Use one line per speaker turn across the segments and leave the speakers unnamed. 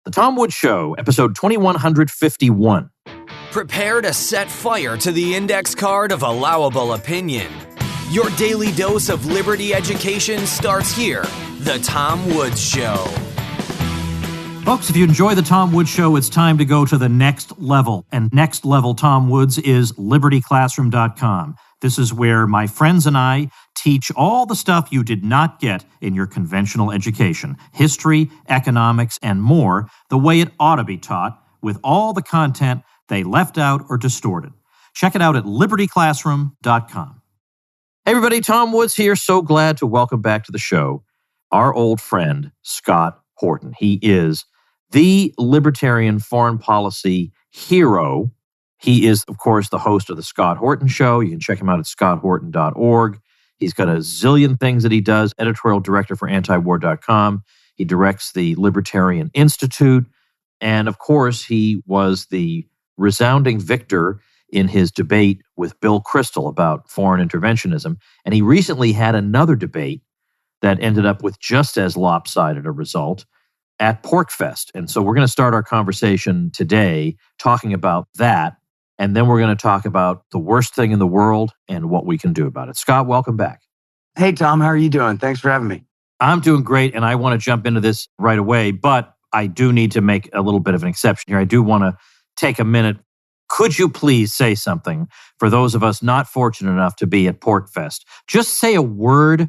The Tom Woods Show, episode 2151.
Prepare to set fire to the index card of allowable opinion. Your daily dose of liberty education starts here. The Tom Woods Show.
Folks, if you enjoy the Tom Woods Show, it's time to go to the next level. And next level Tom Woods is libertyclassroom.com. This is where my friends and I teach all the stuff you did not get in your conventional education. History, economics, and more, the way it ought to be taught, with all the content they left out or distorted. Check it out at libertyclassroom.com. Hey everybody, Tom Woods here. So glad to welcome back to the show our old friend, Scott Horton. He is the libertarian foreign policy hero. He is, of course, the host of the Scott Horton Show. You can check him out at scotthorton.org. He's got a zillion things that he does. Editorial director for antiwar.com. He directs the Libertarian Institute. And, of course, he was the resounding victor in his debate with Bill Kristol about foreign interventionism. And he recently had another debate that ended up with just as lopsided a result at Porcfest. And so we're going to start our conversation today talking about that. And then we're going to talk about the worst thing in the world and what we can do about it. Scott, welcome back.
Hey, Tom, how are you doing? Thanks for having me.
I'm doing great, and I want to jump into this right away, but I do need to make a little bit of an exception here. I do want to take a minute. Could you please say something for those of us not fortunate enough to be at Porcfest? Just say a word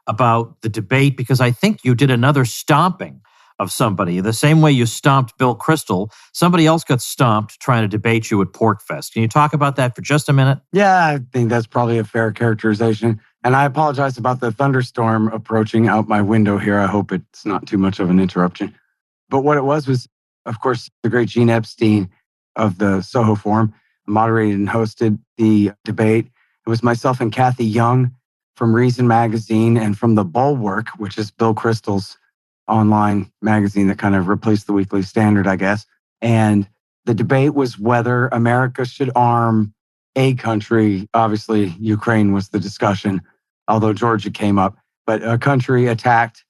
about the debate, because I think you did another stomping of somebody. The same way you stomped Bill Kristol, somebody else got stomped trying to debate you at Porcfest. Can you talk about that for just a minute?
Yeah, I think that's probably a fair characterization. And I apologize about the thunderstorm approaching out my window here. I hope it's not too much of an interruption. But what it was, of course, the great Gene Epstein of the Soho Forum moderated and hosted the debate. It was myself and Cathy Young from Reason Magazine and from The Bulwark, which is Bill Kristol's online magazine that kind of replaced the Weekly Standard, I guess. And the debate was whether America should arm a country. Obviously, Ukraine was the discussion, although Georgia came up, but a country attacked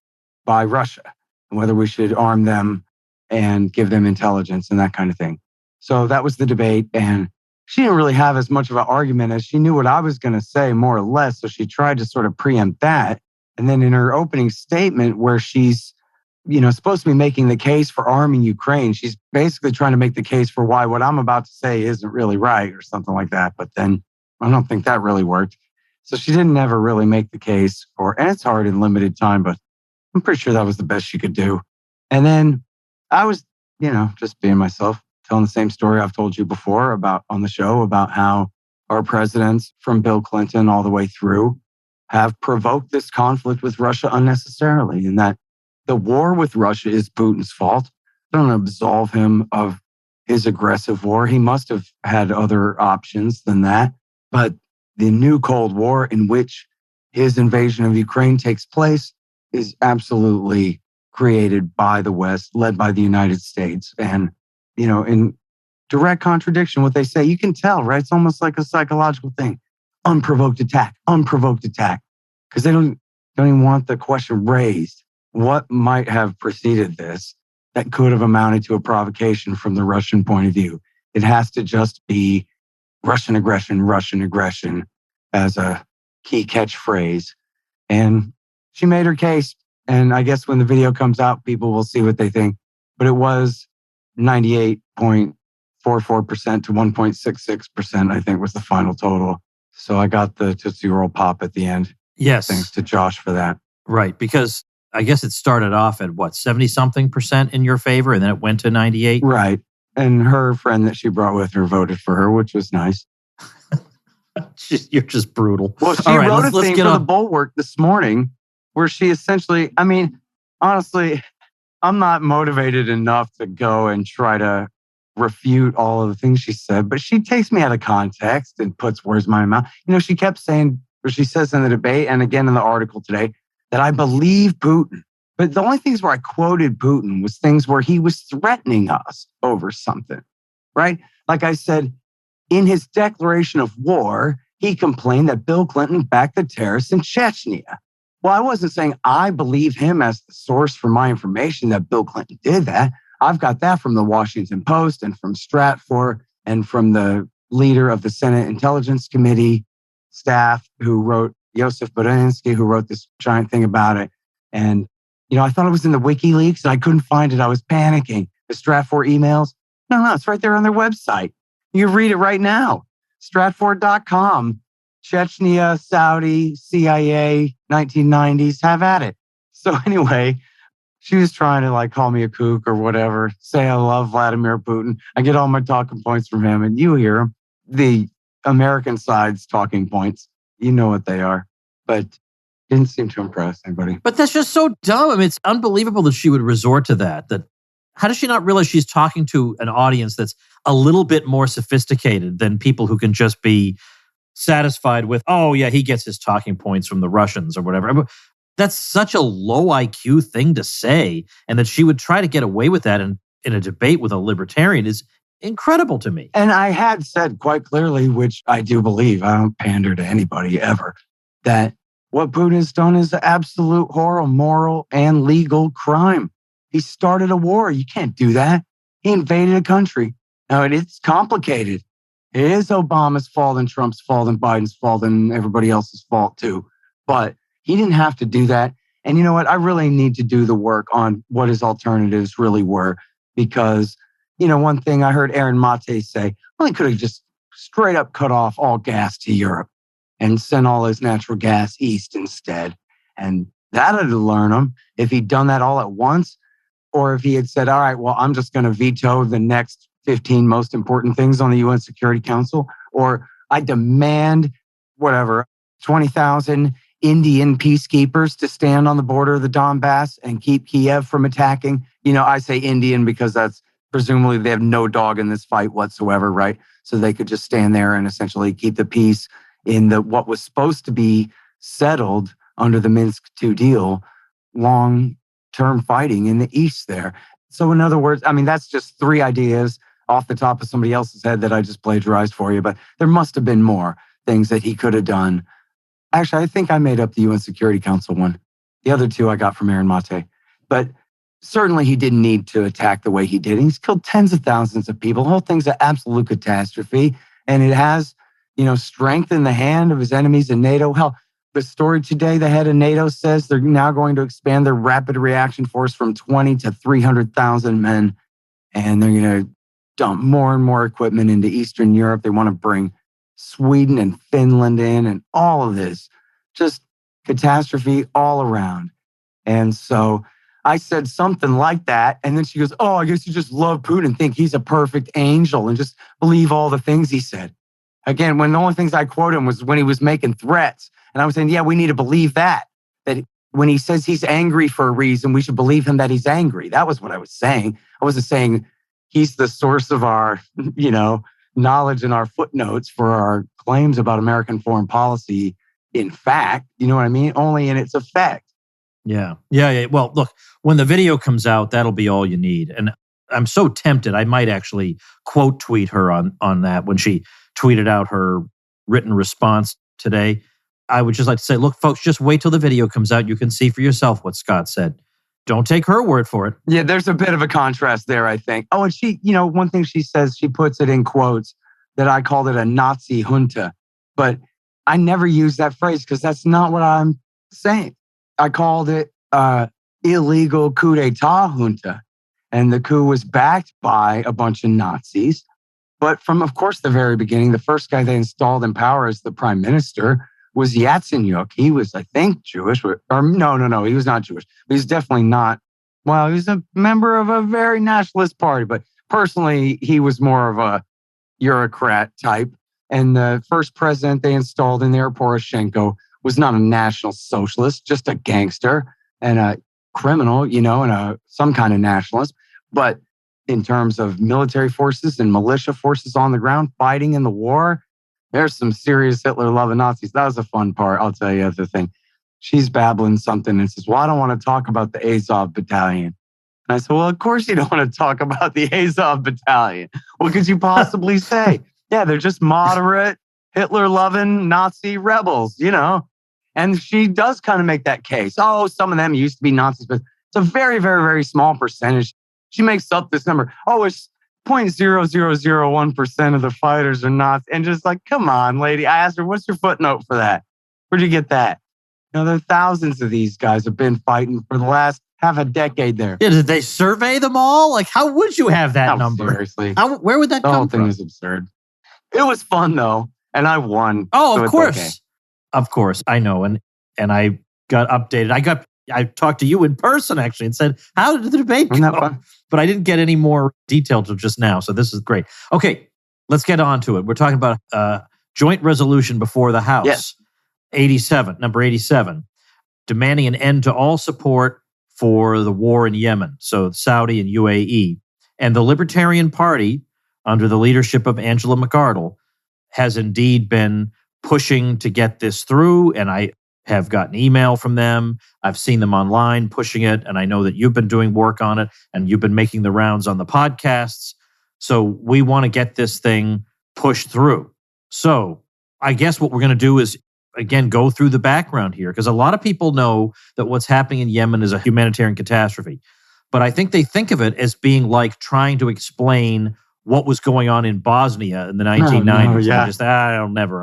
by Russia, and whether we should arm them and give them intelligence and that kind of thing. So that was the debate. And she didn't really have as much of an argument as she knew what I was going to say, more or less. So she tried to sort of preempt that. And then in her opening statement, where she's supposed to be making the case for arming Ukraine, she's basically trying to make the case for why what I'm about to say isn't really right or something like that. But then I don't think that really worked. So she didn't ever really make the case for, and it's hard in limited time, but I'm pretty sure that was the best she could do. And then I was, just being myself, telling the same story I've told you before about on the show about how our presidents from Bill Clinton all the way through have provoked this conflict with Russia unnecessarily, and that the war with Russia is Putin's fault. I don't absolve him of his aggressive war. He must have had other options than that. But the new Cold War in which his invasion of Ukraine takes place is absolutely created by the West, led by the United States. And, in direct contradiction, what they say, you can tell, right? It's almost like a psychological thing. Unprovoked attack, because they don't even want the question raised. What might have preceded this that could have amounted to a provocation from the Russian point of view? It has to just be Russian aggression as a key catchphrase. And she made her case. And I guess when the video comes out, people will see what they think. But it was 98.44% to 1.66%, I think, was the final total. So I got the Tootsie Roll Pop at the end.
Yes.
Thanks to Josh for that.
Right, because I guess it started off at 70-something% in your favor, and then it went to 98?
Right. And her friend that she brought with her voted for her, which was nice.
You're just brutal.
Well, she wrote a thing for The Bulwark this morning where she essentially, honestly, I'm not motivated enough to go and try to refute all of the things she said, but she takes me out of context and puts words in my mouth. She kept saying, or she says in the debate and again in the article today, that I believe Putin. But the only things where I quoted Putin was things where he was threatening us over something, right? Like I said, in his declaration of war, he complained that Bill Clinton backed the terrorists in Chechnya. Well, I wasn't saying I believe him as the source for my information that Bill Clinton did that. I've got that from the Washington Post and from Stratfor and from the leader of the Senate Intelligence Committee staff who wrote, Joseph Bodansky, who wrote this giant thing about it. And, I thought it was in the WikiLeaks and I couldn't find it. I was panicking. The Stratfor emails. No, it's right there on their website. You can read it right now. Stratfor.com. Chechnya, Saudi, CIA, 1990s. Have at it. So anyway, she was trying to call me a kook or whatever, say I love Vladimir Putin. I get all my talking points from him and you hear them. The American side's talking points. You know what they are. But didn't seem to impress anybody.
But that's just so dumb. I mean, it's unbelievable that she would resort to that. How does she not realize she's talking to an audience that's a little bit more sophisticated than people who can just be satisfied with, oh yeah, he gets his talking points from the Russians or whatever. That's such a low IQ thing to say. And that she would try to get away with that in a debate with a libertarian is incredible to me.
And I had said quite clearly, which I do believe, I don't pander to anybody ever, that what Putin has done is an absolute horrible, moral, and legal crime. He started a war. You can't do that. He invaded a country. Now, it's complicated. It is Obama's fault and Trump's fault and Biden's fault and everybody else's fault too. But he didn't have to do that. And you know what? I really need to do the work on what his alternatives really were. Because, one thing I heard Aaron Mate say, well, he could have just straight up cut off all gas to Europe and sent all his natural gas east instead. And that would learn him if he'd done that all at once. Or if he had said, all right, well, I'm just going to veto the next 15 most important things on the UN Security Council. Or I demand, 20,000 Indian peacekeepers to stand on the border of the Donbass and keep Kiev from attacking. I say Indian because that's presumably they have no dog in this fight whatsoever, right? So they could just stand there and essentially keep the peace in what was supposed to be settled under the Minsk II deal, long-term fighting in the east there. So in other words, that's just 3 ideas off the top of somebody else's head that I just plagiarized for you, but there must have been more things that he could have done. Actually, I think I made up the UN Security Council one. The other 2 I got from Aaron Mate. But certainly he didn't need to attack the way he did. He's killed tens of thousands of people. The whole thing's an absolute catastrophe. And it has, strengthened the hand of his enemies in NATO. Hell, the story today, the head of NATO says they're now going to expand their rapid reaction force from 20 to 300,000 men. And they're going to dump more and more equipment into Eastern Europe. They want to bring Sweden and Finland in and all of this. Just catastrophe all around. And so I said something like that. And then she goes, oh, I guess you just love Putin and think he's a perfect angel and just believe all the things he said. Again, when the only things I quote him was when he was making threats. And I was saying, yeah, we need to believe that when he says he's angry for a reason, we should believe him that he's angry. That was what I was saying. I wasn't saying he's the source of our, knowledge and our footnotes for our claims about American foreign policy. In fact, you know what I mean? Only in its effect.
Yeah. Well, look, when the video comes out, that'll be all you need. And I'm so tempted. I might actually quote tweet her on that when she tweeted out her written response today. I would just like to say, look, folks, just wait till the video comes out. You can see for yourself what Scott said. Don't take her word for it.
Yeah, there's a bit of a contrast there, I think. Oh, and she, one thing she says, she puts it in quotes that I called it a Nazi junta. But I never use that phrase because that's not what I'm saying. I called it illegal coup d'etat junta. And the coup was backed by a bunch of Nazis. But from, of course, the very beginning, the first guy they installed in power as the prime minister was Yatsenyuk. He was, I think, Jewish. Or no, he was not Jewish. But he's definitely not. Well, he was a member of a very nationalist party. But personally, he was more of a bureaucrat type. And the first president they installed in there, Poroshenko, was not a national socialist, just a gangster and a criminal, and some kind of nationalist. But in terms of military forces and militia forces on the ground fighting in the war, there's some serious Hitler-loving Nazis. That was a fun part. I'll tell you the thing. She's babbling something and says, well, I don't want to talk about the Azov battalion. And I said, well, of course you don't want to talk about the Azov battalion. What could you possibly say? Yeah, they're just moderate, Hitler-loving Nazi rebels, And she does kind of make that case. Oh, some of them used to be Nazis, but it's a very, very, very small percentage. She makes up this number. Oh, it's 0.0001% of the fighters are Nazis. And just like, come on, lady. I asked her, what's your footnote for that? Where'd you get that? There are thousands of these guys have been fighting for the last half a decade there.
Yeah, did they survey them all? Like, how would you have that number?
Seriously.
Where would that come from?
The whole thing is absurd. It was fun, though. And I won.
Oh, of course. Okay. Of course. I know. And I got updated. I talked to you in person, actually, and said, how did the debate go?
Isn't that fun?
But I didn't get any more detail till just now. So this is great. Okay, let's get on to it. We're talking about joint resolution before the House.
Yes.
Number 87, demanding an end to all support for the war in Yemen, so Saudi and UAE. And the Libertarian Party, under the leadership of Angela McArdle, has indeed been pushing to get this through, and I have gotten email from them. I've seen them online pushing it, and I know that you've been doing work on it, and you've been making the rounds on the podcasts. So we want to get this thing pushed through. So I guess what we're going to do is, again, go through the background here, because a lot of people know that what's happening in Yemen is a humanitarian catastrophe. But I think they think of it as being like trying to explain what was going on in Bosnia in the 1990s.
Oh, yeah.
I'm never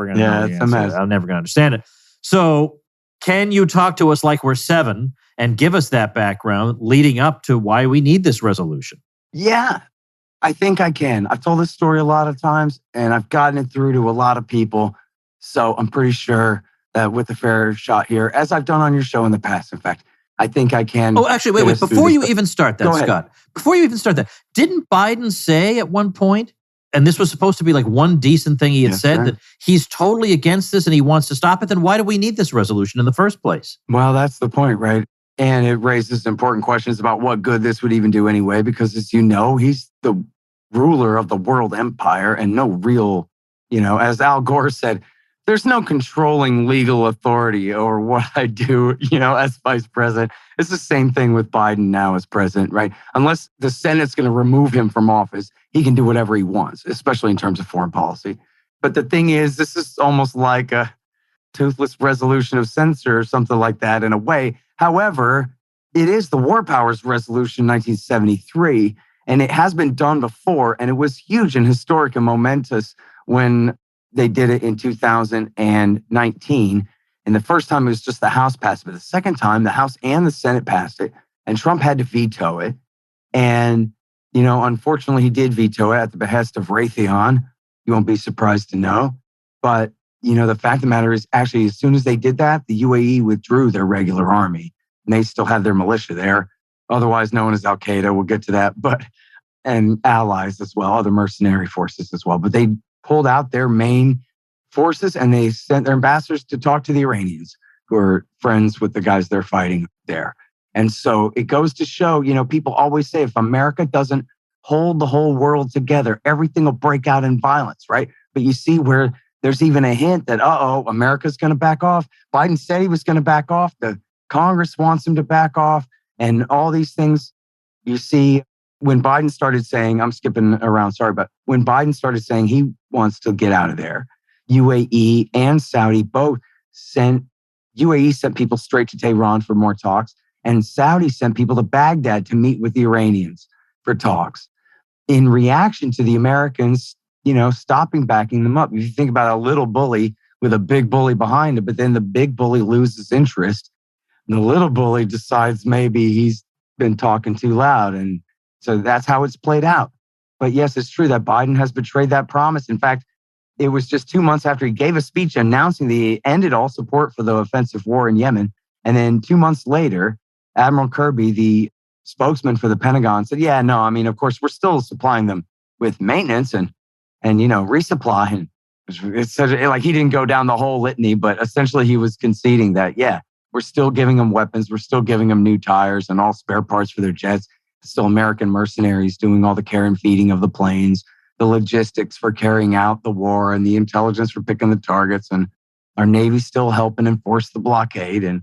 going to know the
it's
answer.
a mess.
I'm never going to understand it. So can you talk to us like we're 7 and give us that background leading up to why we need this resolution?
Yeah, I think I can. I've told this story a lot of times, and I've gotten it through to a lot of people. So I'm pretty sure that with a fair shot here, as I've done on your show in the past, in fact, I think I can.
Oh, actually, wait. Before you even start that, Scott, before you even start that, didn't Biden say at one point, and this was supposed to be like one decent thing he had said, that he's totally against this and he wants to stop it? Then why do we need this resolution in the first place?
Well, that's the point, right? And it raises important questions about what good this would even do anyway, because as you know, he's the ruler of the world empire and no real, as Al Gore said, there's no controlling legal authority over what I do, as vice president. It's the same thing with Biden now as president, right? Unless the Senate's going to remove him from office, he can do whatever he wants, especially in terms of foreign policy. But the thing is, this is almost like a toothless resolution of censure or something like that in a way. However, it is the War Powers Resolution 1973, and it has been done before, and it was huge and historic and momentous when they did it in 2019. And the first time it was just the House passed it, but the second time the House and the Senate passed it, and Trump had to veto it. And, unfortunately, he did veto it at the behest of Raytheon. You won't be surprised to know. But, the fact of the matter is, actually, as soon as they did that, the UAE withdrew their regular army, and they still have their militia there, otherwise known as Al-Qaeda. We'll get to that, and allies as well, other mercenary forces as well. But they pulled out their main forces and they sent their ambassadors to talk to the Iranians, who are friends with the guys they're fighting there. And so it goes to show, people always say if America doesn't hold the whole world together, everything will break out in violence, right? But you see where there's even a hint that, America's going to back off. Biden said he was going to back off. The Congress wants him to back off. And all these things you see when Biden started saying, I'm skipping around, sorry, but when Biden started saying he wants to get out of there, UAE and Saudi both UAE sent people straight to Tehran for more talks, and Saudi sent people to Baghdad to meet with the Iranians for talks. In reaction to the Americans, stopping backing them up. If you think about a little bully with a big bully behind it, but then the big bully loses interest, and the little bully decides maybe he's been talking too loud, and so that's how it's played out. But yes, it's true that Biden has betrayed that promise. In fact, it was just 2 months after he gave a speech announcing that he ended all support for the offensive war in Yemen. And then 2 months later, Admiral Kirby, the spokesman for the Pentagon, said, of course, we're still supplying them with maintenance and resupply. And it said, like, he didn't go down the whole litany, but essentially he was conceding that, we're still giving them weapons. We're still giving them new tires and all spare parts for their jets. Still American mercenaries doing all the care and feeding of the planes, the logistics for carrying out the war, and the intelligence for picking the targets. And our Navy's still helping enforce the blockade. And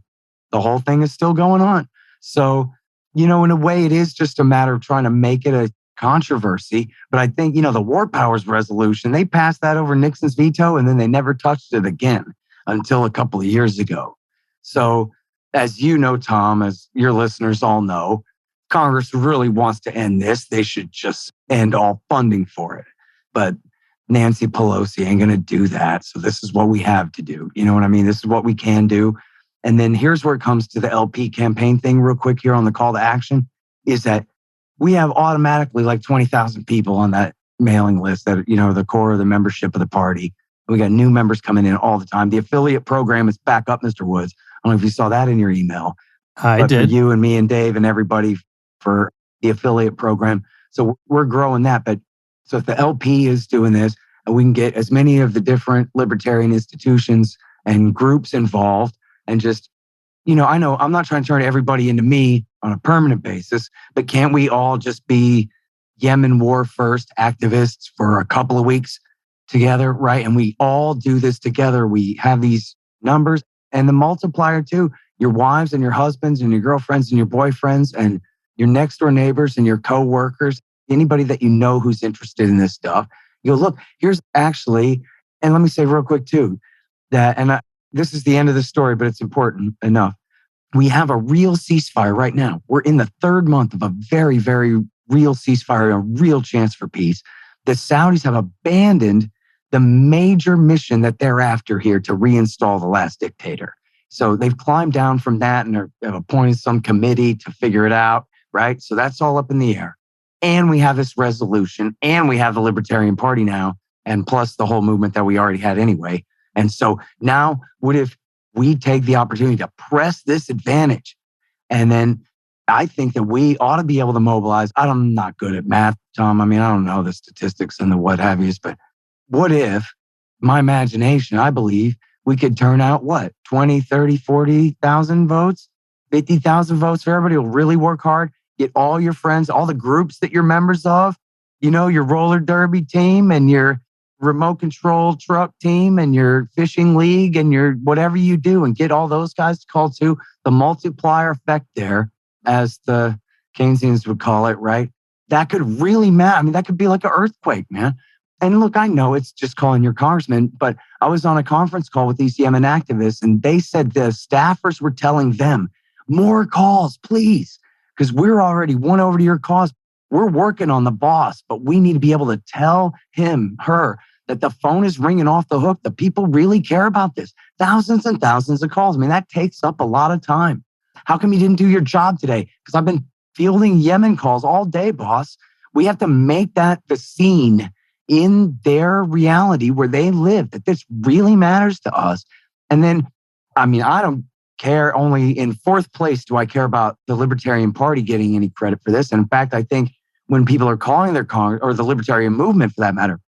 the whole thing is still going on. So, in a way, it is just a matter of trying to make it a controversy. But I think, the War Powers Resolution, they passed that over Nixon's veto, and then they never touched it again until a couple of years ago. So, as you know, Tom, as your listeners all know, Congress really wants to end this, they should just end all funding for it. But Nancy Pelosi ain't going to do that. So this is what we have to do. You know what I mean? This is what we can do. And then here's where it comes to the LP campaign thing real quick here on the call to action, is that we have automatically like 20,000 people on that mailing list that, the core of the membership of the party. We got new members coming in all the time. The affiliate program is back up, Mr. Woods. I don't know if you saw that in your email.
I did.
For you and me and Dave and everybody for the affiliate program. So we're growing that. But so if the LP is doing this, and we can get as many of the different libertarian institutions and groups involved and just, I know I'm not trying to turn everybody into me on a permanent basis, but can't we all just be Yemen war first activists for a couple of weeks together, right? And we all do this together. We have these numbers and the multiplier too, your wives and your husbands and your girlfriends and your boyfriends and your next door neighbors and your coworkers, anybody that you know who's interested in this stuff. You go, look, here's actually, and let me say real quick too, that, this is the end of the story, but it's important enough. We have a real ceasefire right now. We're in the third month of a very, very real ceasefire, a real chance for peace. The Saudis have abandoned the major mission that they're after here to reinstall the last dictator. So they've climbed down from that and have appointed some committee to figure it out, right? So that's all up in the air. And we have this resolution, and we have the Libertarian Party now, and plus the whole movement that we already had anyway. And so now, what if we take the opportunity to press this advantage? And then I think that we ought to be able to mobilize. I'm not good at math, Tom. I mean, I don't know the statistics and the what have yous, but what if, my imagination, I believe, we could turn out 20, 30, 40,000 votes, 50,000 votes for everybody who will really work hard. Get all your friends, all the groups that you're members of, your roller derby team and your remote control truck team and your fishing league and your whatever you do, and get all those guys to call too. The multiplier effect there, as the Keynesians would call it, right? That could really matter. I mean, that could be like an earthquake, man. And look, I know it's just calling your congressman, but I was on a conference call with these Yemen activists, and they said the staffers were telling them, more calls, please. Because we're already won over to your cause. We're working on the boss, but we need to be able to tell him, her, that the phone is ringing off the hook. The people really care about this. Thousands and thousands of calls. I mean, that takes up a lot of time. How come you didn't do your job today? Because I've been fielding Yemen calls all day, boss. We have to make that the scene in their reality where they live, that this really matters to us. And then, I mean, I don't care. Only in fourth place do I care about the Libertarian Party getting any credit for this. And in fact, I think when people are calling their or the Libertarian movement for that matter,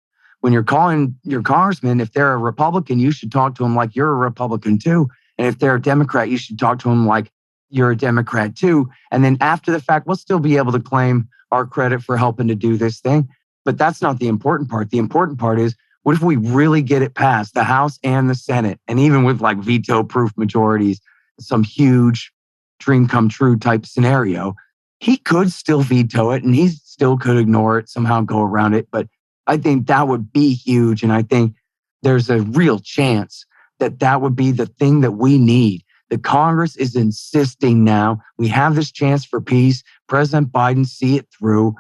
when you're calling your congressman, if they're a Republican, you should talk to them like you're a Republican too. And if they're a Democrat, you should talk to them like you're a Democrat too. And then after the fact, we'll still be able to claim our credit for helping to do this thing. But that's not the important part. The important part is, what if we really get it past the House and the Senate? And even with like veto-proof majorities, some huge dream come true type scenario, he could still veto it and he still could ignore it, somehow go around it. But I think that would be huge. And I think there's a real chance that that would be the thing that we need. The Congress is insisting now. We have this chance for peace. President Biden see it through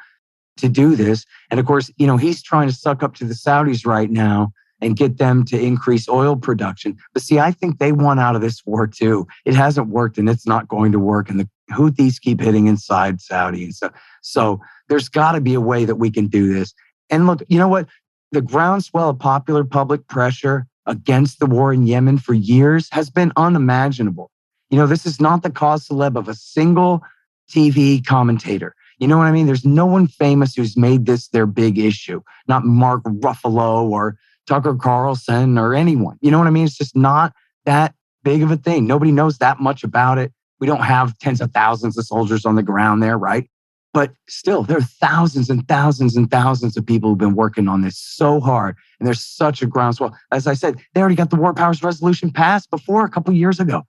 to do this. And of course, he's trying to suck up to the Saudis right now and get them to increase oil production. But see, I think they won out of this war too. It hasn't worked and it's not going to work. And the Houthis keep hitting inside Saudi and stuff. So there's got to be a way that we can do this. And look, you know what? The groundswell of popular public pressure against the war in Yemen for years has been unimaginable. This is not the cause celeb of a single TV commentator. You know what I mean? There's no one famous who's made this their big issue. Not Mark Ruffalo or Tucker Carlson or anyone. You know what I mean? It's just not that big of a thing. Nobody knows that much about it. We don't have tens of thousands of soldiers on the ground there, right? But still, there are thousands and thousands and thousands of people who've been working on this so hard. And there's such a groundswell. As I said, they already got the War Powers Resolution passed before a couple of years ago.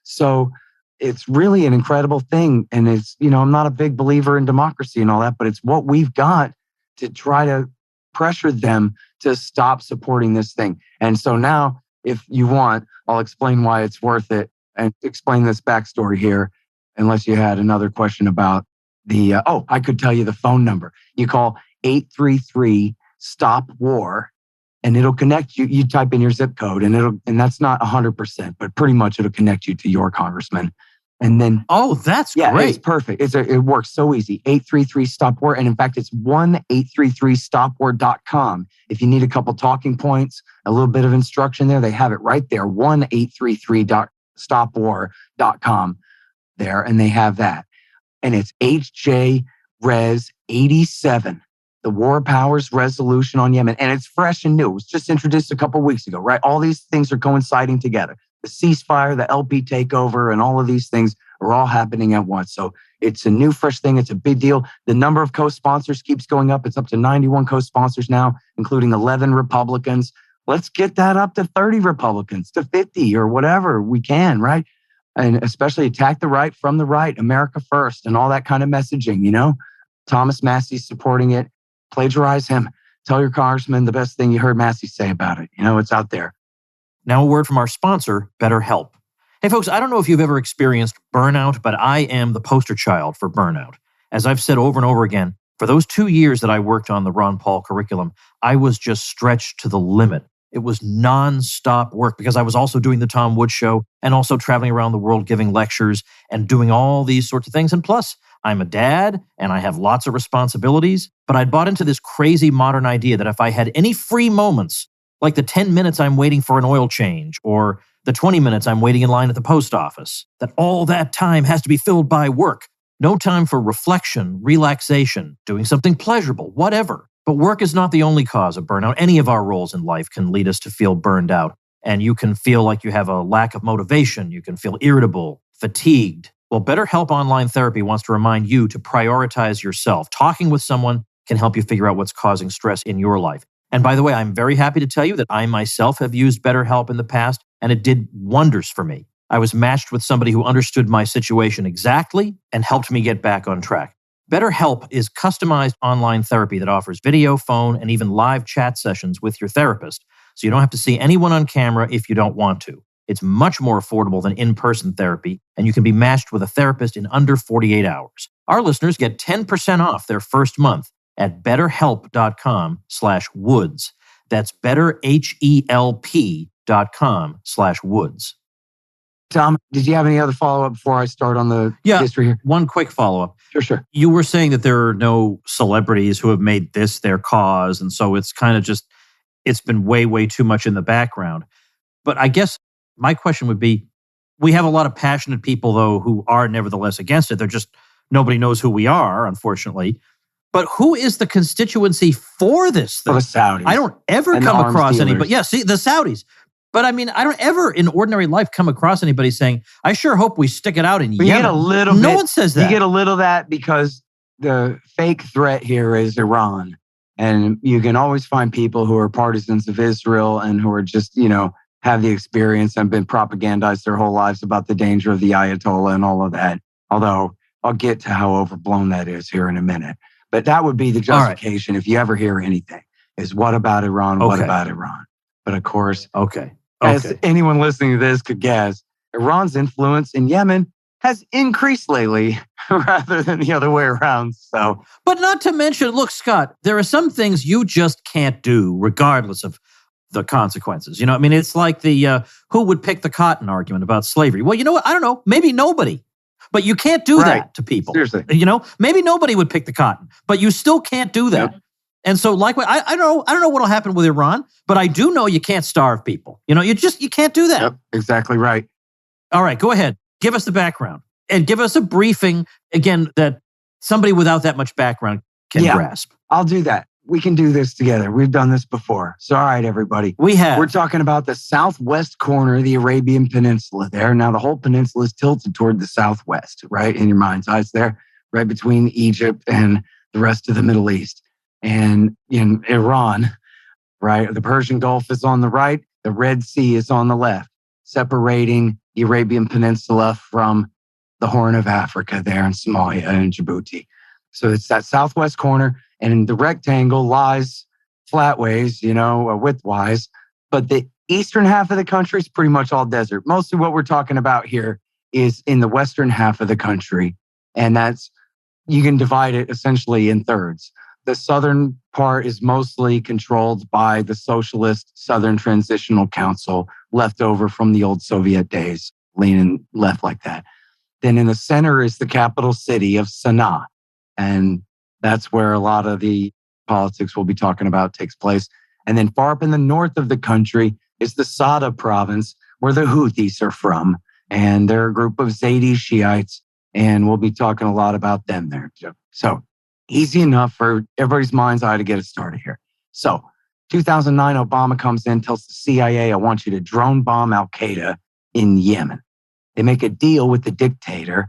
So it's really an incredible thing. And it's, I'm not a big believer in democracy and all that, but it's what we've got to try to pressure them to stop supporting this thing. And so now, if you want, I'll explain why it's worth it and explain this backstory here, unless you had another question about I could tell you the phone number. You call 833-STOP-WAR and it'll connect you. You type in your zip code and that's not 100%, but pretty much it'll connect you to your congressman. And then,
that's
great. It's perfect. It works so easy. 833-STOP-WAR. And in fact, it's 1-833-STOP-WAR.com. If you need a couple talking points, a little bit of instruction there, they have it right there. 1-833-STOP-WAR.com there. And they have that. And it's HJ Res 87, the War Powers Resolution on Yemen. And it's fresh and new. It was just introduced a couple of weeks ago, right? All these things are coinciding together. The ceasefire, the LP takeover, and all of these things are all happening at once. So it's a new, fresh thing. It's a big deal. The number of co-sponsors keeps going up. It's up to 91 co-sponsors now, including 11 Republicans. Let's get that up to 30 Republicans, to 50 or whatever we can, right? And especially attack the right from the right, America first, and all that kind of messaging, you know? Thomas Massey's supporting it. Plagiarize him. Tell your congressman the best thing you heard Massey say about it. You know, it's out there.
Now a word from our sponsor, BetterHelp. Hey folks, I don't know if you've ever experienced burnout, but I am the poster child for burnout. As I've said over and over again, for those 2 years that I worked on the Ron Paul curriculum, I was just stretched to the limit. It was nonstop work because I was also doing the Tom Woods Show and also traveling around the world giving lectures and doing all these sorts of things. And plus, I'm a dad and I have lots of responsibilities, but I'd bought into this crazy modern idea that if I had any free moments, like the 10 minutes I'm waiting for an oil change or the 20 minutes I'm waiting in line at the post office, that all that time has to be filled by work. No time for reflection, relaxation, doing something pleasurable, whatever. But work is not the only cause of burnout. Any of our roles in life can lead us to feel burned out. And you can feel like you have a lack of motivation. You can feel irritable, fatigued. Well, BetterHelp Online Therapy wants to remind you to prioritize yourself. Talking with someone can help you figure out what's causing stress in your life. And by the way, I'm very happy to tell you that I myself have used BetterHelp in the past, and it did wonders for me. I was matched with somebody who understood my situation exactly and helped me get back on track. BetterHelp is customized online therapy that offers video, phone, and even live chat sessions with your therapist, so you don't have to see anyone on camera if you don't want to. It's much more affordable than in-person therapy, and you can be matched with a therapist in under 48 hours. Our listeners get 10% off their first month at betterhelp.com/woods. That's betterhelp.com/woods.
Tom, did you have any other follow-up before I start on the history here?
One quick follow-up.
Sure.
You were saying that there are no celebrities who have made this their cause, and so it's kind of just, it's been way, way too much in the background. But I guess my question would be, we have a lot of passionate people, though, who are nevertheless against it. They're just, nobody knows who we are, unfortunately. But who is the constituency for this thing?
For the Saudis.
I don't ever come across anybody. Yeah, see, the Saudis. But I mean, I don't ever in ordinary life come across anybody saying, I sure hope we stick it out in Yemen.
You get a little
no one says that.
You get a little of that because the fake threat here is Iran. And you can always find people who are partisans of Israel and who are just, you know, have the experience and been propagandized their whole lives about the danger of the Ayatollah and all of that. Although I'll get to how overblown that is here in a minute. But that would be the justification if you ever hear anything, is what about Iran? What about Iran? But of course, as anyone listening to this could guess, Iran's influence in Yemen has increased lately rather than the other way around. So,
but not to mention, look, Scott, there are some things you just can't do regardless of the consequences. You know, I mean, it's like the who would pick the cotton argument about slavery. Well, you know what? I don't know. Maybe nobody. But you can't do that to people.
Seriously.
You know, maybe nobody would pick the cotton, but you still can't do that. Yep. And so likewise, I don't know what'll happen with Iran, but I do know you can't starve people. You know, you can't do that.
Yep, exactly right.
All right, go ahead. Give us the background and give us a briefing, again, that somebody without that much background can grasp.
I'll do that. We can do this together. We've done this before. So, all right, everybody.
We have.
We're talking about the southwest corner of the Arabian Peninsula there. Now, the whole peninsula is tilted toward the southwest, right? In your mind's eye, it's there, right between Egypt and the rest of the Middle East. And in Iran, right, the Persian Gulf is on the right, the Red Sea is on the left, separating the Arabian Peninsula from the Horn of Africa there in Somalia and Djibouti. So it's that southwest corner. And the rectangle lies flatways, you know, widthwise. But the eastern half of the country is pretty much all desert. Mostly what we're talking about here is in the western half of the country. And that's you can divide it essentially in thirds. The southern part is mostly controlled by the Socialist Southern Transitional Council, left over from the old Soviet days, leaning left like that. Then in the center is the capital city of Sana'a. And that's where a lot of the politics we'll be talking about takes place. And then far up in the north of the country is the Sada province, where the Houthis are from. And they're a group of Zaidi Shiites. And we'll be talking a lot about them there. So easy enough for everybody's mind's eye to get it started here. So 2009, Obama comes in, tells the CIA, I want you to drone bomb Al-Qaeda in Yemen. They make a deal with the dictator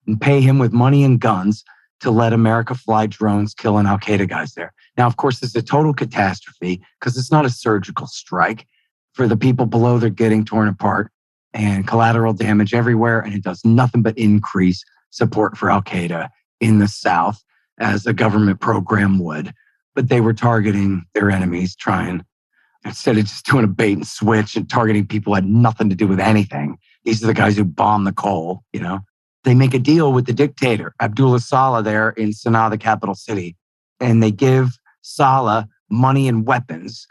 and pay him with money and guns to let America fly drones killing Al-Qaeda guys there. Now, of course, it's a total catastrophe because it's not a surgical strike. For the people below, they're getting torn apart and collateral damage everywhere. And it does nothing but increase support for Al-Qaeda in the South, as a government program would. But they were targeting their enemies, instead of just doing a bait and switch and targeting people who had nothing to do with anything. These are the guys who bombed the coal, They make a deal with the dictator, Abdullah Saleh, there in Sana'a, the capital city. And they give Saleh money and weapons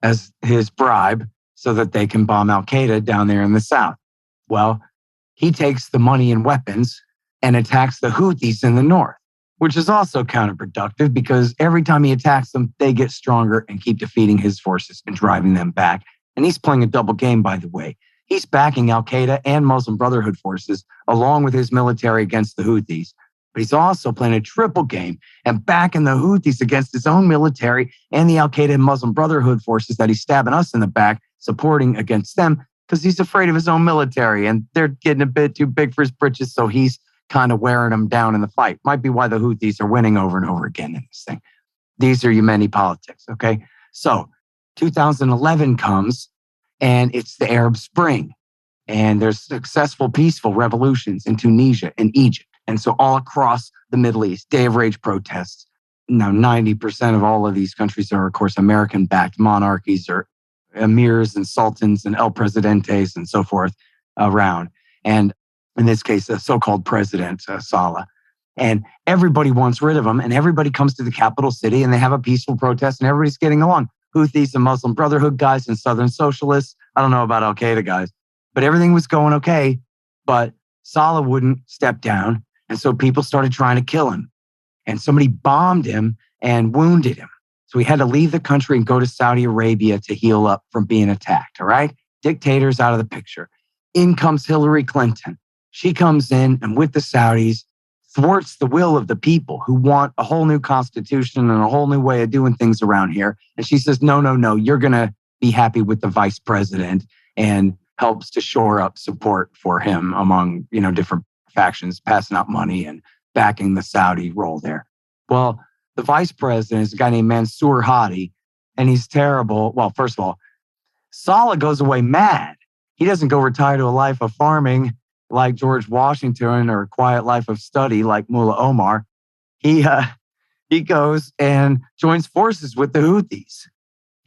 as his bribe so that they can bomb Al-Qaeda down there in the South. Well, he takes the money and weapons and attacks the Houthis in the north, which is also counterproductive because every time he attacks them, they get stronger and keep defeating his forces and driving them back. And he's playing a double game, by the way. He's backing Al-Qaeda and Muslim Brotherhood forces along with his military against the Houthis. But he's also playing a triple game and backing the Houthis against his own military and the Al-Qaeda and Muslim Brotherhood forces that he's stabbing us in the back, supporting against them because he's afraid of his own military and they're getting a bit too big for his britches. So he's kind of wearing them down in the fight. Might be why the Houthis are winning over and over again in this thing. These are Yemeni politics, okay? So 2011 comes and it's the Arab Spring. And there's successful peaceful revolutions in Tunisia and Egypt. And so all across the Middle East, Day of Rage protests. Now 90% of all of these countries are, of course, American-backed monarchies or emirs and sultans and el presidentes and so forth around. And in this case, a so-called president, Saleh. And everybody wants rid of him, and everybody comes to the capital city, and they have a peaceful protest, and everybody's getting along. Houthis and Muslim Brotherhood guys and Southern Socialists. I don't know about Al-Qaeda guys, but everything was going okay. But Saleh wouldn't step down, and so people started trying to kill him. And somebody bombed him and wounded him. So he had to leave the country and go to Saudi Arabia to heal up from being attacked, all right? Dictators out of the picture. In comes Hillary Clinton. She comes in and with the Saudis, thwarts the will of the people who want a whole new constitution and a whole new way of doing things around here. And she says, no, you're going to be happy with the vice president, and helps to shore up support for him among, different factions, passing out money and backing the Saudi role there. Well, the vice president is a guy named Mansour Hadi, and he's terrible. Well, first of all, Saleh goes away mad. He doesn't go retire to a life of farming like George Washington or a quiet life of study like Mullah Omar. He goes and joins forces with the Houthis.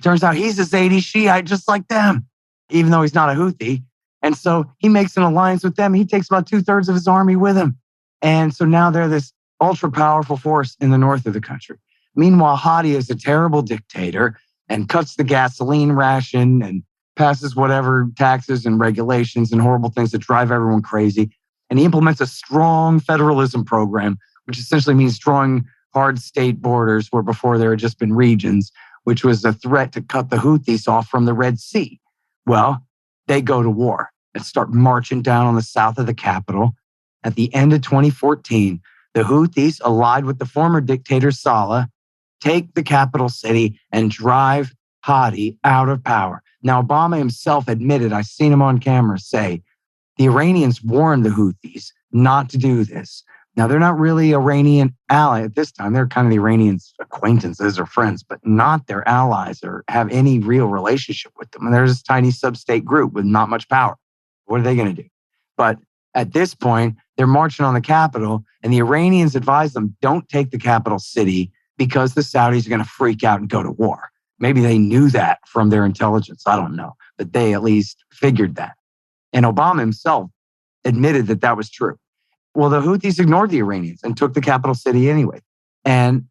Turns out he's a Zaidi Shiite just like them, even though he's not a Houthi. And so he makes an alliance with them. He takes about 2/3 of his army with him. And so now they're this ultra powerful force in the north of the country. Meanwhile, Hadi is a terrible dictator and cuts the gasoline ration and passes whatever taxes and regulations and horrible things that drive everyone crazy. And he implements a strong federalism program, which essentially means drawing hard state borders where before there had just been regions, which was a threat to cut the Houthis off from the Red Sea. Well, they go to war and start marching down on the south of the capital. At the end of 2014, the Houthis, allied with the former dictator Saleh, take the capital city and drive Hadi out of power. Now, Obama himself admitted, I've seen him on camera say, the Iranians warned the Houthis not to do this. Now, they're not really Iranian ally at this time. They're kind of the Iranians' acquaintances or friends, but not their allies or have any real relationship with them. And there's this tiny sub-state group with not much power. What are they going to do? But at this point, they're marching on the capital, and the Iranians advise them, don't take the capital city because the Saudis are going to freak out and go to war. Maybe they knew that from their intelligence. I don't know. But they at least figured that. And Obama himself admitted that that was true. Well, the Houthis ignored the Iranians and took the capital city anyway. And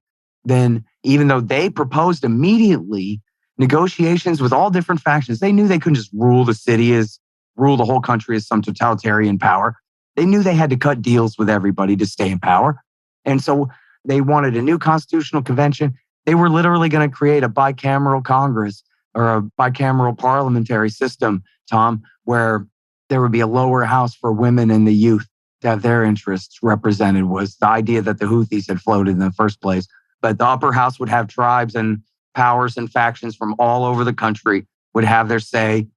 then even though they proposed immediately negotiations with all different factions, they knew they couldn't just rule the whole country as some totalitarian power. They knew they had to cut deals with everybody to stay in power. And so they wanted a new constitutional convention. They were literally going to create a bicameral Congress or a bicameral parliamentary system, Tom, where there would be a lower house for women and the youth to have their interests represented, was the idea that the Houthis had floated in the first place. But the upper house would have tribes and powers and factions from all over the country would have their say.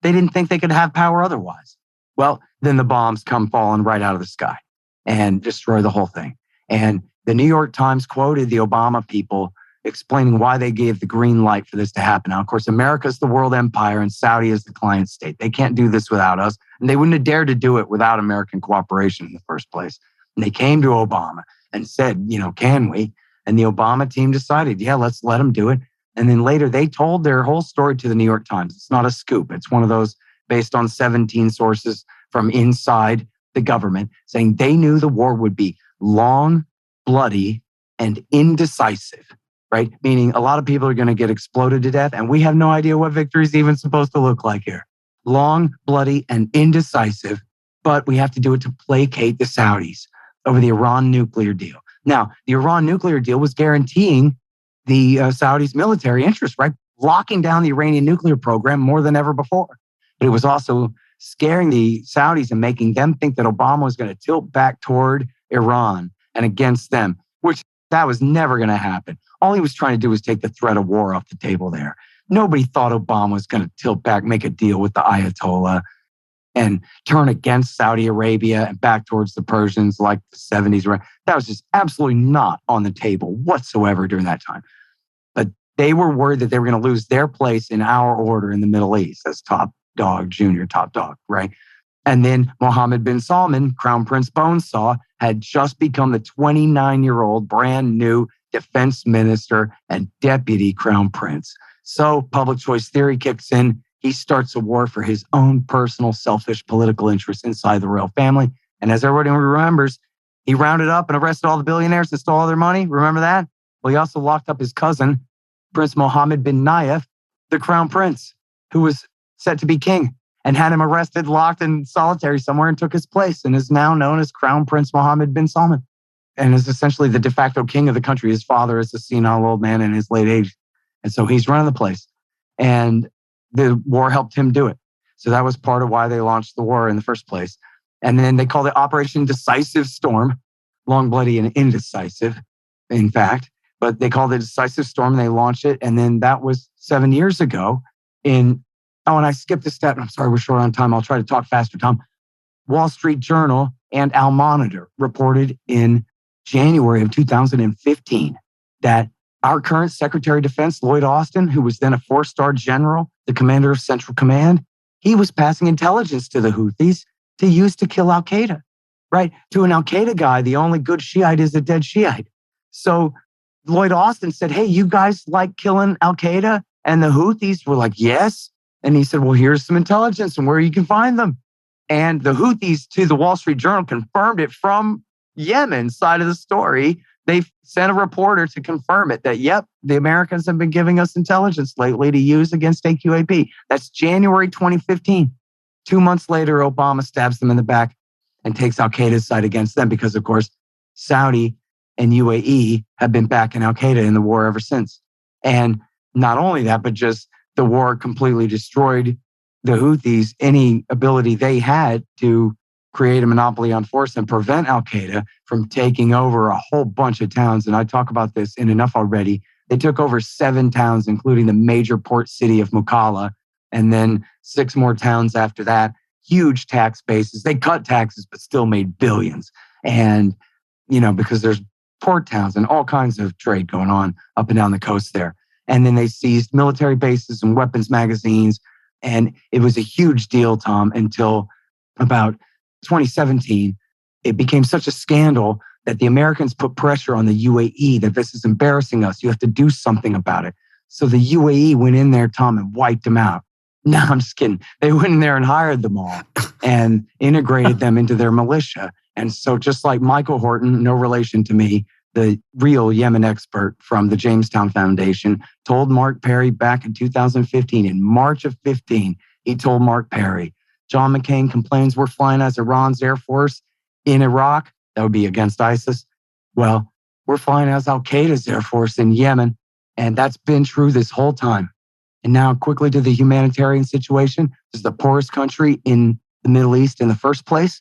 They didn't think they could have power otherwise. Well, then the bombs come falling right out of the sky and destroy the whole thing. And the New York Times quoted the Obama people explaining why they gave the green light for this to happen. Now, of course, America's the world empire and Saudi is the client state. They can't do this without us. And they wouldn't have dared to do it without American cooperation in the first place. And they came to Obama and said, can we? And the Obama team decided, yeah, let's let them do it. And then later they told their whole story to the New York Times. It's not a scoop. It's one of those based on 17 sources from inside the government saying they knew the war would be long, bloody, and indecisive, right? Meaning a lot of people are going to get exploded to death, and we have no idea what victory is even supposed to look like here. Long, bloody, and indecisive, but we have to do it to placate the Saudis over the Iran nuclear deal. Now, the Iran nuclear deal was guaranteeing the Saudis' military interest, right? Locking down the Iranian nuclear program more than ever before. But it was also scaring the Saudis and making them think that Obama was going to tilt back toward Iran and against them, which that was never going to happen. All he was trying to do was take the threat of war off the table there. Nobody thought Obama was going to tilt back, make a deal with the Ayatollah and turn against Saudi Arabia and back towards the Persians like the 70s. That was just absolutely not on the table whatsoever during that time. But they were worried that they were going to lose their place in our order in the Middle East as top dog, junior top dog, right? And then Mohammed bin Salman, Crown Prince Bonesaw, had just become the 29-year-old brand new defense minister and deputy crown prince. So public choice theory kicks in. He starts a war for his own personal, selfish political interests inside the royal family. And as everybody remembers, he rounded up and arrested all the billionaires and stole all their money. Remember that? Well, he also locked up his cousin, Prince Mohammed bin Nayef, the crown prince, who was set to be king, and had him arrested, locked in solitary somewhere and took his place and is now known as Crown Prince Mohammed bin Salman and is essentially the de facto king of the country. His father is a senile old man in his late age. And so he's running the place. And the war helped him do it. So that was part of why they launched the war in the first place. And then they called it Operation Decisive Storm, long, bloody, and indecisive, in fact. But they called it Decisive Storm and they launched it. And then that was 7 years ago and I skipped a step. I'm sorry, we're short on time. I'll try to talk faster, Tom. Wall Street Journal and Al Monitor reported in January of 2015 that our current Secretary of Defense, Lloyd Austin, who was then a 4-star general, the commander of Central Command, he was passing intelligence to the Houthis to use to kill Al-Qaeda, right? To an Al-Qaeda guy, the only good Shiite is a dead Shiite. So Lloyd Austin said, hey, you guys like killing Al-Qaeda? And the Houthis were like, yes. And he said, well, here's some intelligence and where you can find them. And the Houthis to the Wall Street Journal confirmed it from Yemen side of the story. They sent a reporter to confirm it that, yep, the Americans have been giving us intelligence lately to use against AQAP. That's January 2015. 2 months later, Obama stabs them in the back and takes Al-Qaeda's side against them because, of course, Saudi and UAE have been backing Al-Qaeda in the war ever since. And not only that, but just the war completely destroyed the Houthis, any ability they had to create a monopoly on force and prevent Al-Qaeda from taking over a whole bunch of towns. And I talk about this in enough already. They took over 7 towns, including the major port city of Mukalla, and then 6 more towns after that. Huge tax bases. They cut taxes, but still made billions. And, because there's port towns and all kinds of trade going on up and down the coast there. And then they seized military bases and weapons magazines. And it was a huge deal, Tom, until about 2017. It became such a scandal that the Americans put pressure on the UAE that this is embarrassing us. You have to do something about it. So the UAE went in there, Tom, and wiped them out. No, I'm just kidding. They went in there and hired them all and integrated them into their militia. And so just like Michael Horton, no relation to me, the real Yemen expert from the Jamestown Foundation, told Mark Perry back in 2015, in March of 15, he told Mark Perry, John McCain complains we're flying as Iran's Air Force in Iraq. That would be against ISIS. Well, we're flying as Al-Qaeda's Air Force in Yemen. And that's been true this whole time. And now quickly to the humanitarian situation. This is the poorest country in the Middle East in the first place.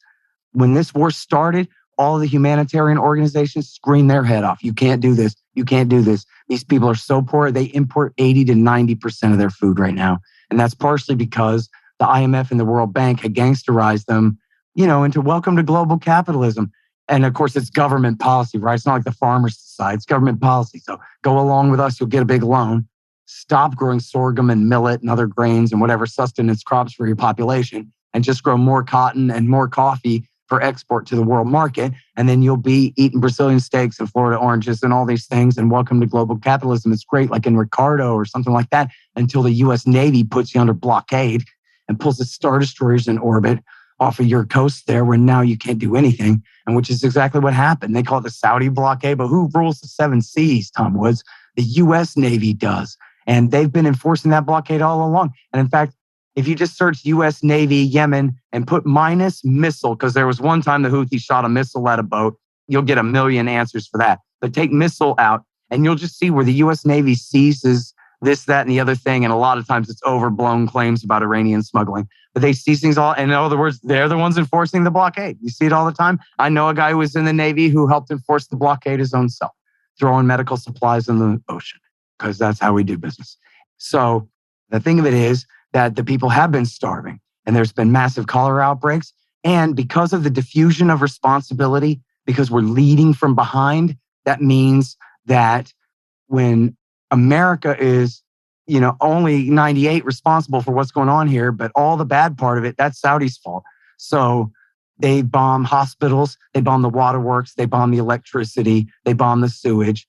When this war started, all of the humanitarian organizations screamed their head off. You can't do this. You can't do this. These people are so poor. They import 80 to 90% of their food right now. And that's partially because the IMF and the World Bank had gangsterized them, into welcome to global capitalism. And of course, it's government policy, right? It's not like the farmers decide. It's government policy. So go along with us. You'll get a big loan. Stop growing sorghum and millet and other grains and whatever sustenance crops for your population, and just grow more cotton and more coffee for export to the world market. And then you'll be eating Brazilian steaks and Florida oranges and all these things. And welcome to global capitalism. It's great, like in Ricardo or something like that, until the U.S. Navy puts you under blockade and pulls its Star Destroyers in orbit off of your coast there, where now you can't do anything. And which is exactly what happened. They call it the Saudi blockade, but who rules the 7 seas, Tom Woods? The U.S. Navy does. And they've been enforcing that blockade all along. And in fact, if you just search U.S. Navy, Yemen, and put minus missile, because there was one time the Houthis shot a missile at a boat, you'll get a million answers for that. But take missile out, and you'll just see where the U.S. Navy seizes this, that, and the other thing. And a lot of times it's overblown claims about Iranian smuggling. But they seize things all, and in other words, they're the ones enforcing the blockade. You see it all the time. I know a guy who was in the Navy who helped enforce the blockade his own self, throwing medical supplies in the ocean, because that's how we do business. So the thing of it is that the people have been starving, and there's been massive cholera outbreaks. And because of the diffusion of responsibility, because we're leading from behind, that means that when America is, only 98 responsible for what's going on here, but all the bad part of it, that's Saudi's fault. So they bomb hospitals, they bomb the waterworks, they bomb the electricity, they bomb the sewage.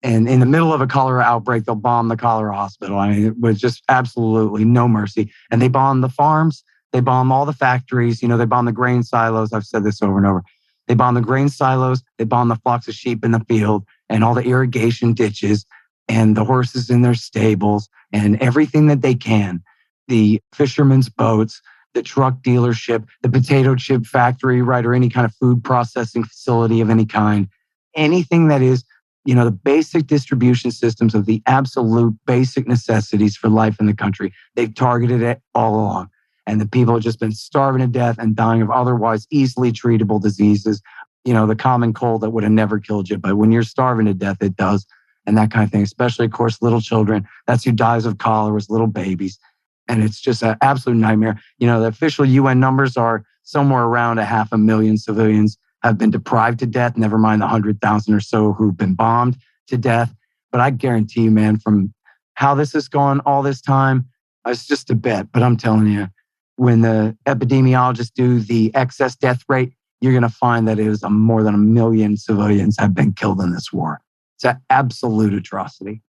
And in the middle of a cholera outbreak, they'll bomb the cholera hospital. I mean, it was just absolutely no mercy. And they bomb the farms, they bomb all the factories, they bomb the grain silos. I've said this over and over. They bomb the grain silos, they bomb the flocks of sheep in the field and all the irrigation ditches and the horses in their stables and everything that they can. The fishermen's boats, the truck dealership, the potato chip factory, right, or any kind of food processing facility of any kind. Anything that is, the basic distribution systems of the absolute basic necessities for life in the country. They've targeted it all along. And the people have just been starving to death and dying of otherwise easily treatable diseases. The common cold that would have never killed you. But when you're starving to death, it does. And that kind of thing, especially, of course, little children. That's who dies of cholera, is little babies. And it's just an absolute nightmare. The official UN numbers are somewhere around 500,000 civilians have been deprived to death, never mind the 100,000 or so who've been bombed to death. But I guarantee you, man, from how this has gone all this time, it's just a bet. But I'm telling you, when the epidemiologists do the excess death rate, you're going to find that it is more than 1 million civilians have been killed in this war. It's an absolute atrocity.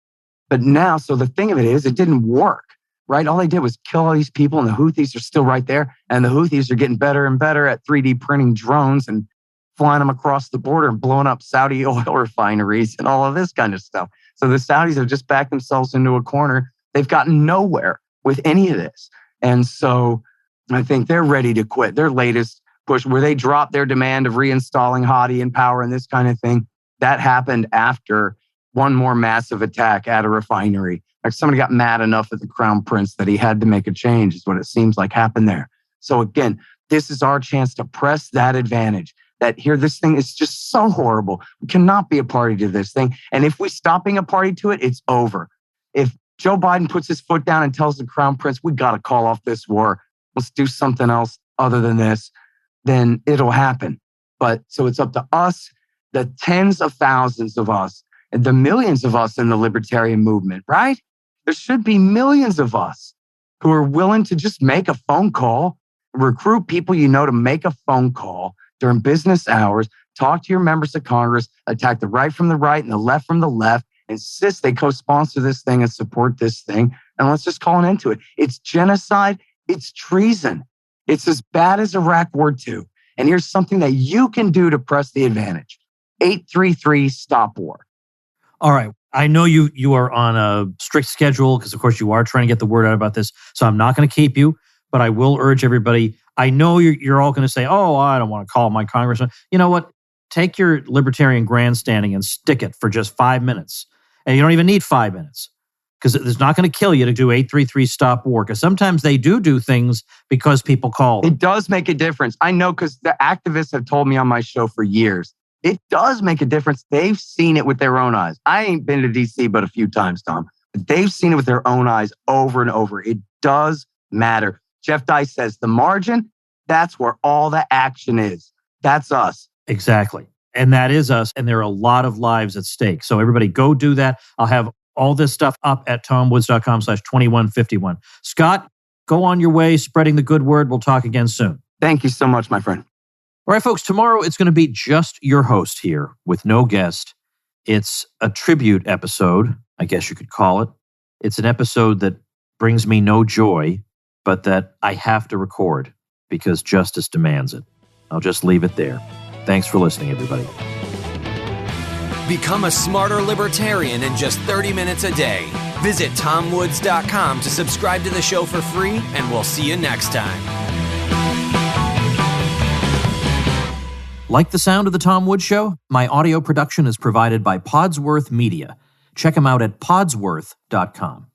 But now, so the thing of it is, it didn't work, right? All they did was kill all these people, and the Houthis are still right there. And the Houthis are getting better and better at 3D printing drones and flying them across the border and blowing up Saudi oil refineries and all of this kind of stuff. So the Saudis have just backed themselves into a corner. They've gotten nowhere with any of this. And so I think they're ready to quit. Their latest push, where they dropped their demand of reinstalling Hadi in power and this kind of thing, that happened after one more massive attack at a refinery. Like somebody got mad enough at the Crown Prince that he had to make a change, is what it seems like happened there. So again, this is our chance to press that advantage. That here, this thing is just so horrible. We cannot be a party to this thing. And if we stop being a party to it, it's over. If Joe Biden puts his foot down and tells the Crown Prince, we got to call off this war, let's do something else other than this, then it'll happen. But so it's up to us, the tens of thousands of us, and the millions of us in the libertarian movement, right? There should be millions of us who are willing to just make a phone call, recruit people to make a phone call during business hours, talk to your members of Congress, attack the right from the right and the left from the left, insist they co-sponsor this thing and support this thing, and let's just call an end to it. It's genocide. It's treason. It's as bad as Iraq War II. And here's something that you can do to press the advantage. 833-STOP-WAR.
All right. I know you are on a strict schedule because, of course, you are trying to get the word out about this. So I'm not going to keep you, but I will urge everybody. I know you're all going to say, oh, I don't want to call my congressman. You know what? Take your libertarian grandstanding and stick it for just 5 minutes. And you don't even need 5 minutes because it's not going to kill you to do 833-STOP-WAR, because sometimes they do things because people call them.
It does make a difference. I know, because the activists have told me on my show for years. It does make a difference. They've seen it with their own eyes. I ain't been to DC but a few times, Tom. But they've seen it with their own eyes over and over. It does matter. Jeff Dice says the margin, that's where all the action is. That's us.
Exactly. And that is us. And there are a lot of lives at stake. So everybody go do that. I'll have all this stuff up at tomwoods.com/2151. Scott, go on your way, spreading the good word. We'll talk again soon.
Thank you so much, my friend.
All right, folks, tomorrow it's going to be just your host here with no guest. It's a tribute episode, I guess you could call it. It's an episode that brings me no joy, but that I have to record because justice demands it. I'll just leave it there. Thanks for listening, everybody.
Become a smarter libertarian in just 30 minutes a day. Visit tomwoods.com to subscribe to the show for free, and we'll see you next time.
Like the sound of The Tom Woods Show? My audio production is provided by Podsworth Media. Check them out at podsworth.com.